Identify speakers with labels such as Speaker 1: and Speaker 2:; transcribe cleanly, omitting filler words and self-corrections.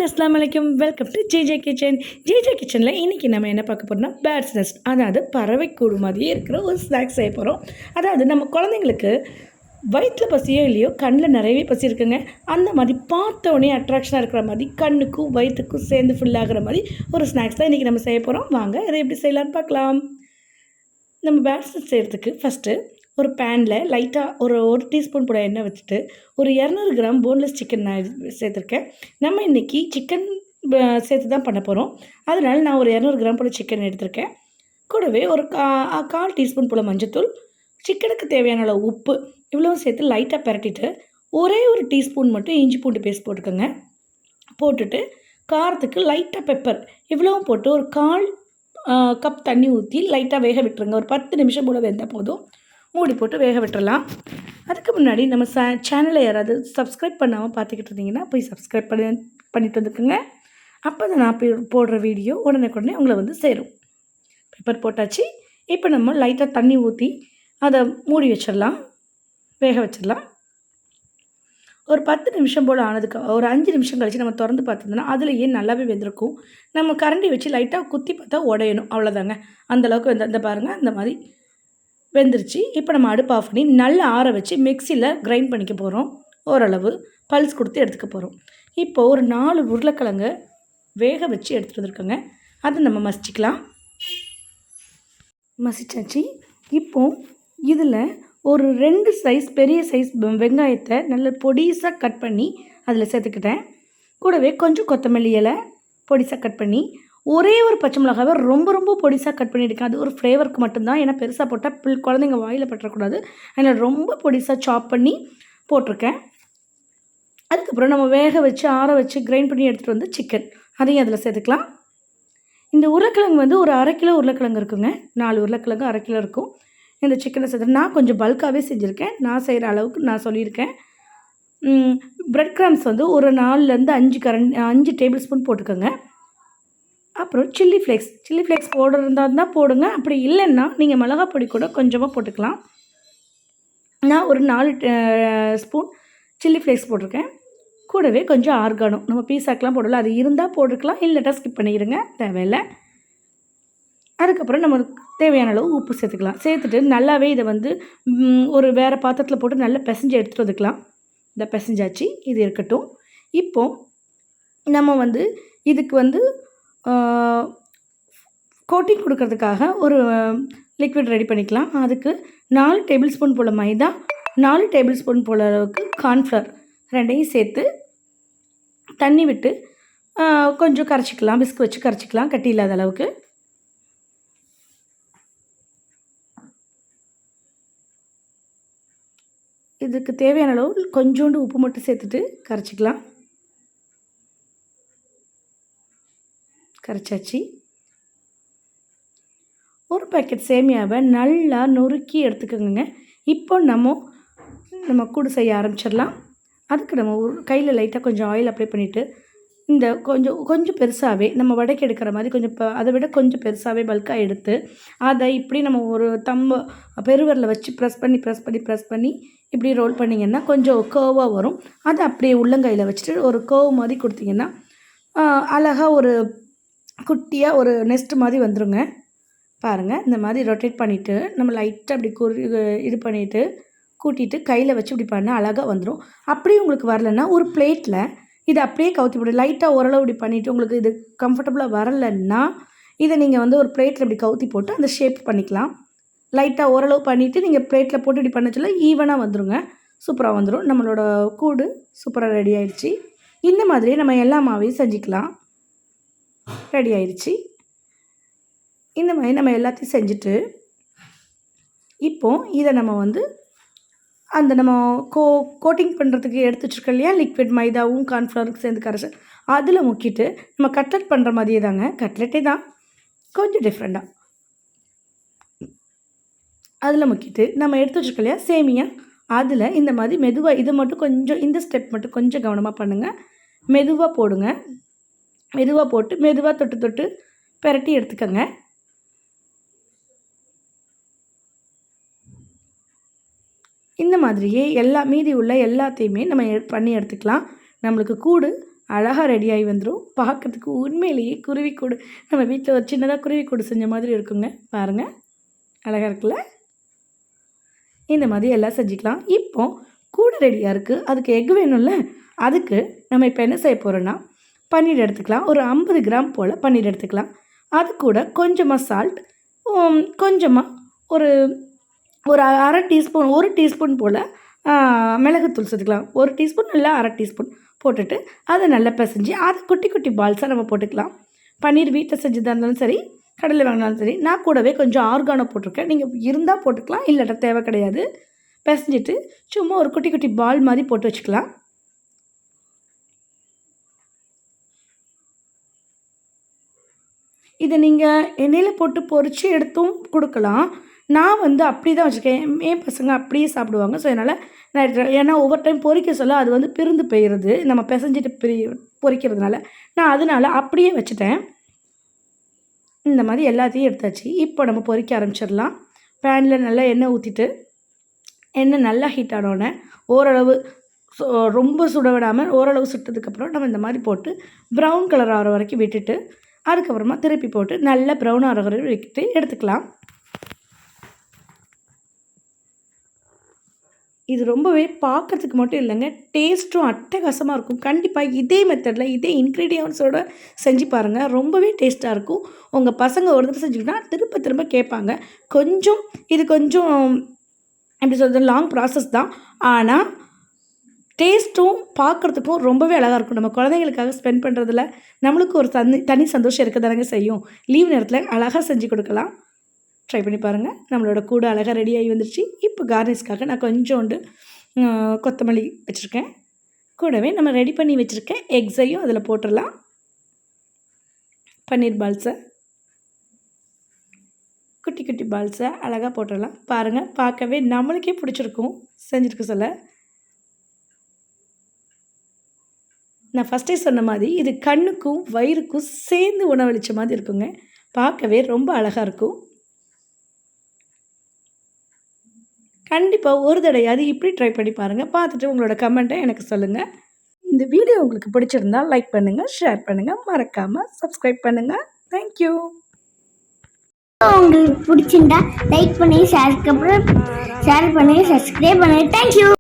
Speaker 1: அஸ்ஸலாமு அலைக்கும். Welcome to JJ kitchen. JJ கிச்சனில் இன்றைக்கி நம்ம என்ன பார்க்க போகிறோம்னா பேர்ட்ஸ் நெஸ்ட், அதாவது பறவைக்கூடு மாதிரியே இருக்கிற ஒரு ஸ்நாக்ஸ் செய்ய போகிறோம். அதாவது நம்ம குழந்தைங்களுக்கு வயிற்றில் பசியோ இல்லையோ கண்ணில் நிறையவே பசி இருக்குங்க. அந்த மாதிரி பார்த்தோன்னே அட்ராக்ஷனாக இருக்கிற மாதிரி கண்ணுக்கும் வயிற்றுக்கும் சேர்ந்து ஃபுல்லாகிற மாதிரி ஒரு ஸ்நாக்ஸ் தான் இன்றைக்கி நம்ம செய்ய போகிறோம். வாங்க இதை எப்படி செய்யலான்னு பார்க்கலாம். நம்ம பேர்ட்ஸ் நெஸ்ட் செய்கிறதுக்கு ஃபஸ்ட்டு ஒரு பேனில் லைட்டாக ஒரு டீஸ்பூன் போல எண்ணெய் வச்சுட்டு ஒரு 200 கிராம் போன்லெஸ் சிக்கன் நான் சேர்த்துருக்கேன். நம்ம இன்றைக்கி சிக்கன் சேர்த்து தான் பண்ண போகிறோம். அதனால் நான் ஒரு 200 கிராம் போல் சிக்கன் எடுத்திருக்கேன். கூடவே ஒரு 1/4 டீஸ்பூன் போல் மஞ்சத்தூள், சிக்கனுக்கு தேவையான அளவு உப்பு, இவ்வளவும் சேர்த்து லைட்டாக பரட்டிட்டு ஒரே ஒரு டீஸ்பூன் மட்டும் இஞ்சி பூண்டு பேஸ்ட் போட்டுக்கோங்க. போட்டுட்டு காரத்துக்கு லைட்டாக பெப்பர் இவ்வளவும் போட்டு ஒரு 1/4 கப் தண்ணி ஊற்றி லைட்டாக வேக விட்டுருங்க. ஒரு 10 நிமிஷம் போல் வெந்தால் போதும். மூடி போட்டு வேக விட்டுறலாம். அதுக்கு முன்னாடி நம்ம சேனலை யாராவது சப்ஸ்கிரைப் பண்ணாமல் பார்த்துக்கிட்டு இருந்தீங்கன்னா போய் சப்ஸ்கிரைப் பண்ணிட்டு வந்துக்குங்க. அப்போ தான் நான் போடுற வீடியோ உடனே உங்களை வந்து சேரும். பெப்பர் போட்டாச்சு. இப்போ நம்ம லைட்டாக தண்ணி ஊற்றி அதை மூடி வச்சிடலாம், வேக வச்சிடலாம். ஒரு 10 நிமிஷம் போல் ஆனதுக்கு ஒரு 5 நிமிஷம் கழித்து நம்ம திறந்து பார்த்துருந்தோன்னா அதுலேயே நல்லாவே வெந்திருக்கும். நம்ம கரண்டி வச்சு லைட்டாக குத்தி பார்த்தா உடையணும், அவ்வளோதாங்க. அந்தளவுக்கு இந்த பாருங்கள், அந்த மாதிரி வெந்துருச்சு. இப்போ நம்ம அடுப்பு ஆஃப் பண்ணி நல்லா ஆற வச்சு மிக்சியில் கிரைண்ட் பண்ணிக்க போகிறோம். ஓரளவு பல்ஸ் கொடுத்து எடுத்துக்க போகிறோம். இப்போது ஒரு 4 உருளைக்கிழங்கு வேக வச்சு எடுத்துகிட்டு வந்துருக்கோங்க. அதை நம்ம மசிச்சிக்கலாம். மசிச்சாச்சு. இப்போது இதில் ஒரு 2 சைஸ் பெரிய சைஸ் வெங்காயத்தை நல்ல பொடிசாக கட் பண்ணி அதில் சேர்த்துக்கிட்டேன். கூடவே கொஞ்சம் கொத்தமல்லி இலை பொடிசாக கட் பண்ணி, ஒரே ஒரு பச்சை மிளகாவை ரொம்ப பொடிசாக கட் பண்ணியிருக்கேன். அது ஒரு ஃப்ளேவருக்கு மட்டும்தான். ஏன்னா பெருசாக போட்டால் குழந்தைங்க வாயில் பற்றக்கூடாது. அதனால் ரொம்ப பொடிசாக சாப் பண்ணி போட்டிருக்கேன். அதுக்கப்புறம் நம்ம வேக வச்சு ஆற வச்சு கிரைண்ட் பண்ணி எடுத்துகிட்டு வந்து சிக்கன் அதையும் அதில் சேர்த்துக்கலாம். இந்த உருளைக்கிழங்கு வந்து ஒரு 1/2 கிலோ உருளைக்கிழங்கு இருக்குங்க. 4 உருளைக்கிழங்கு 1/2 கிலோ இருக்கும். இந்த சிக்கனை சேர்த்து நான் கொஞ்சம் பல்காகவே செஞ்சுருக்கேன். நான் செய்கிற அளவுக்கு நான் சொல்லியிருக்கேன். பிரெட் கிராம்ஸ் வந்து ஒரு 4லேருந்து 5 டேபிள் ஸ்பூன் போட்டுக்கோங்க. அப்புறம் சில்லி ஃப்ளேக்ஸ் போடுறதா இருந்தால் போடுங்க. அப்படி இல்லைன்னா நீங்கள் மிளகாய் பொடி கூட கொஞ்சமாக போட்டுக்கலாம். நான் ஒரு 4 ஸ்பூன் சில்லி ஃப்ளேக்ஸ் போட்டிருக்கேன். கூடவே கொஞ்சம் ஆர்கானோ, நம்ம பீஸாக்கெலாம் போடல, அது இருந்தால் போட்டுக்கலாம், இல்லைட்டா ஸ்கிப் பண்ணிடுங்க, தேவையில்லை. அதுக்கப்புறம் நம்ம தேவையான அளவு உப்பு சேர்த்துக்கலாம். சேர்த்துட்டு நல்லாவே இதை வந்து ஒரு வேறு பாத்திரத்தில் போட்டு நல்லா பிசைஞ்சு எடுத்துகிட்டு வந்துக்கலாம். இந்த பிசைஞ்சாச்சு, இது இருக்கட்டும். இப்போது நம்ம வந்து இதுக்கு வந்து கோட்டிங் கொடுக்கறதுக்காக ஒரு லிக்விட் ரெடி பண்ணிக்கலாம். அதுக்கு 4 டேபிள் ஸ்பூன் போல் மைதா, 4 டேபிள் ஸ்பூன் போல் அளவுக்கு கார்ன்ஃப்ளவர் ரெண்டையும் சேர்த்து தண்ணி விட்டு கொஞ்சம் கரைச்சிக்கலாம். விஸ்க் வச்சு கரைச்சிக்கலாம், கட்டி இல்லாத அளவுக்கு. இதுக்கு தேவையான அளவு கொஞ்சோண்டு உப்பு மட்டும் சேர்த்துட்டு கரைச்சிக்கலாம். கரைச்சாச்சு. ஒரு பேக்கெட் சேமியாவை நல்லா நொறுக்கி எடுத்துக்கோங்க. இப்போ நம்ம கூடு செய்ய ஆரம்பிச்சிடலாம். அதுக்கு நம்ம கையில் லைட்டாக கொஞ்சம் ஆயில் அப்ளை பண்ணிவிட்டு இந்த கொஞ்சம் பெருசாகவே நம்ம வடைக்கு எடுக்கிற மாதிரி கொஞ்சம் அதை விட கொஞ்சம் பெருசாகவே பல்காக எடுத்து அதை இப்படி நம்ம ஒரு பெருவரில் வச்சு ப்ரெஸ் பண்ணி இப்படி ரோல் பண்ணிங்கன்னா கொஞ்சம் கர்வாக வரும். அதை அப்படியே உள்ளங்கையில் வச்சுட்டு ஒரு கர்வ் மாதிரி கொடுத்திங்கன்னா அழகாக ஒரு குட்டியாக ஒரு நெஸ்ட் மாதிரி வந்துடுங்க. பாருங்கள், இந்த மாதிரி ரொட்டேட் பண்ணிவிட்டு நம்ம லைட்டாக அப்படி இது பண்ணிவிட்டு கூட்டிகிட்டு கையில் வச்சு இப்படி பண்ணால் அழகாக வந்துடும். அப்படியே உங்களுக்கு வரலைன்னா ஒரு பிளேட்டில் இதை அப்படியே கவுத்தி போட்டு லைட்டாக ஓரளவு இப்படி பண்ணிவிட்டு உங்களுக்கு இது கம்ஃபர்டபுளாக வரலைன்னா இதை நீங்கள் வந்து ஒரு பிளேட்டில் இப்படி கவுத்தி போட்டு அந்த ஷேப் பண்ணிக்கலாம். லைட்டாக ஓரளவு பண்ணிவிட்டு நீங்கள் பிளேட்டில் போட்டு இப்படி பண்ண சொல்ல ஈவனாக வந்துடுங்க, சூப்பராக வந்துடும். நம்மளோட கூடு சூப்பராக ரெடி ஆயிடுச்சு. இந்த மாதிரியே நம்ம எல்லா மாவையும் செஞ்சுக்கலாம். ரெடி ஆயிடுச்சு. இந்த மாதிரி நம்ம எல்லாத்தையும் செஞ்சுட்டு இப்போது இதை நம்ம வந்து அந்த நம்ம கோட்டிங் பண்ணுறதுக்கு எடுத்து வச்சுருக்கோம் இல்லையா, லிக்விட் மைதாவும் கார்ன்ஃப்ளவருக்கு சேர்ந்து கரைச்சி அதில் முக்கிட்டு நம்ம கட்லெட் பண்ணுற மாதிரியே தாங்க, கட்லெட்டே தான், கொஞ்சம் டிஃப்ரெண்ட்டாக அதில் முக்கிட்டு நம்ம எடுத்து வச்சுருக்கோம் இல்லையா சேமியா, அதில் இந்த மாதிரி மெதுவாக இது மட்டும் கொஞ்சம் இந்த ஸ்டெப் மட்டும் கொஞ்சம் கவனமாக பண்ணுங்கள். மெதுவாக போடுங்க. மெதுவாக போட்டு மெதுவாக தொட்டு பெரட்டி எடுத்துக்கோங்க. இந்த மாதிரியே மீதி உள்ள எல்லாத்தையுமே நம்ம பண்ணி எடுத்துக்கலாம். நம்மளுக்கு கூடு அழகாக ரெடியாகி வந்துடும். பார்க்கறதுக்கு உண்மையிலேயே குருவிக்கூடு நம்ம வீட்டில் ஒரு சின்னதாக குருவிக்கூடு செஞ்ச மாதிரி இருக்குங்க. பாருங்கள், அழகாக இருக்குல்ல? இந்த மாதிரி எல்லாம் செஞ்சுக்கலாம். இப்போ கூடு ரெடியாக இருக்குது. அதுக்கு எக் வேணும்ல, அதுக்கு நம்ம இப்போ என்ன செய்ய போகிறோன்னா, பன்னீர் எடுத்துக்கலாம். ஒரு 50 கிராம் போல் பன்னீர் எடுத்துக்கலாம். அது கூட கொஞ்சமாக சால்ட், கொஞ்சமாக ஒரு ஒரு அரை டீஸ்பூன் 1 டீஸ்பூன் போல் மிளகுத்தூள் சேர்த்துக்கலாம். 1 டீஸ்பூன் இல்லை, அரை டீஸ்பூன் போட்டுட்டு அதை நல்லா பிசைஞ்சு அது குட்டி குட்டி பால்ஸாக நம்ம போட்டுக்கலாம். பன்னீர் வீட்டில் செஞ்சதாக இருந்தாலும் சரி, கடையில் வாங்கினாலும் சரி. நான் கூடவே கொஞ்சம் ஆர்கானோ போட்டிருக்கேன். நீங்கள் இருந்தால் போட்டுக்கலாம், இல்லாட்ட தேவை கிடையாது. பிசைஞ்சிட்டு சும்மா ஒரு குட்டி குட்டி பால் மாதிரி போட்டு வச்சுக்கலாம். இதை நீங்கள் எண்ணெயில் போட்டு பொரித்து எடுத்தும் கொடுக்கலாம். நான் வந்து அப்படி தான் வச்சுருக்கேன். என் பசங்க அப்படியே சாப்பிடுவாங்க. ஸோ அதனால் நான் ஏன்னா ஒவ்வொரு டைம் பொரிக்க சொல்ல அது வந்து பிரிந்து போயிடுது, நம்ம பிசைஞ்சிட்டு பொரிக்கிறதுனால. நான் அதனால் அப்படியே வச்சுட்டேன். இந்த மாதிரி எல்லாத்தையும் எடுத்தாச்சு. இப்போ நம்ம பொரிக்க ஆரம்பிச்சிடலாம். பேனில் நல்லா எண்ணெய் ஊற்றிட்டு, எண்ணெய் நல்லா ஹீட் ஆனோடனே ஓரளவு ரொம்ப சுட விடாமல் ஓரளவு சுட்டதுக்கப்புறம் நம்ம இந்த மாதிரி போட்டு ப்ரௌன் கலர் ஆகிற வரைக்கும் விட்டுட்டு, அதுக்கப்புறமா திருப்பி போட்டு நல்லா ப்ரௌன் ஆகிற வரைக்கும் விட்டு எடுத்துக்கலாம். இது ரொம்பவே பார்க்குறதுக்கு மட்டும் இல்லைங்க, டேஸ்ட்டும் அட்டகாசமாக இருக்கும். கண்டிப்பாக இதே மெத்தடில் இதே இன்க்ரீடியன்ஸோடு செஞ்சு பாருங்கள். ரொம்பவே டேஸ்ட்டாக இருக்கும். உங்கள் பசங்க ஒரு தடவை செஞ்சுக்கிட்டா திரும்ப திரும்ப கேட்பாங்க. இது கொஞ்சம் எப்படி சொல்கிறது, லாங் ப்ராசஸ் தான். ஆனால் டேஸ்ட்டும் பார்க்குறதுக்கும் ரொம்பவே அழகாக இருக்கும். நம்ம குழந்தைங்களுக்காக ஸ்பெண்ட் பண்ணுறதுல நம்மளுக்கு ஒரு தனி சந்தோஷம் இருக்க தானங்க செய்யும். லீவ் நேரத்தில் அழகாக செஞ்சு கொடுக்கலாம். ட்ரை பண்ணி பாருங்கள். நம்மளோட கூடு அழகாக ரெடியாகி வந்துடுச்சு. இப்போ கார்னிஷ்காக நான் கொஞ்சோண்டு கொத்தமல்லி வச்சுருக்கேன். கூடவே நம்ம ரெடி பண்ணி வச்சுருக்கேன் எக்ஸையும் அதில் போட்டுடலாம். பன்னீர் பால்ஸை குட்டி குட்டி பால்ஸை அழகாக போட்டுடலாம். பாருங்கள், பார்க்கவே நம்மளுக்கே பிடிச்சிருக்கும் செஞ்சுருக்க சொல்ல. நான் ஃபஸ்ட்டே சொன்ன மாதிரி இது கண்ணுக்கும் வயிறுக்கும் சேர்ந்து உணவளித்த மாதிரி இருக்குங்க. பார்க்கவே ரொம்ப அழகாக இருக்கும். கண்டிப்பாக ஒரு தடையாவது இப்படி ட்ரை பண்ணி பாருங்கள். பார்த்துட்டு உங்களோட கமெண்ட்டை எனக்கு சொல்லுங்கள். இந்த வீடியோ உங்களுக்கு பிடிச்சிருந்தால் லைக் பண்ணுங்கள், ஷேர் பண்ணுங்கள், மறக்காமல் சப்ஸ்கிரைப் பண்ணுங்கள். தேங்க்யூ.
Speaker 2: உங்களுக்கு பிடிச்சிருந்தா லைக் பண்ணி ஷேர் பண்ணி சப்ஸ்கிரைப் பண்ணுங்கள். தேங்க்யூ.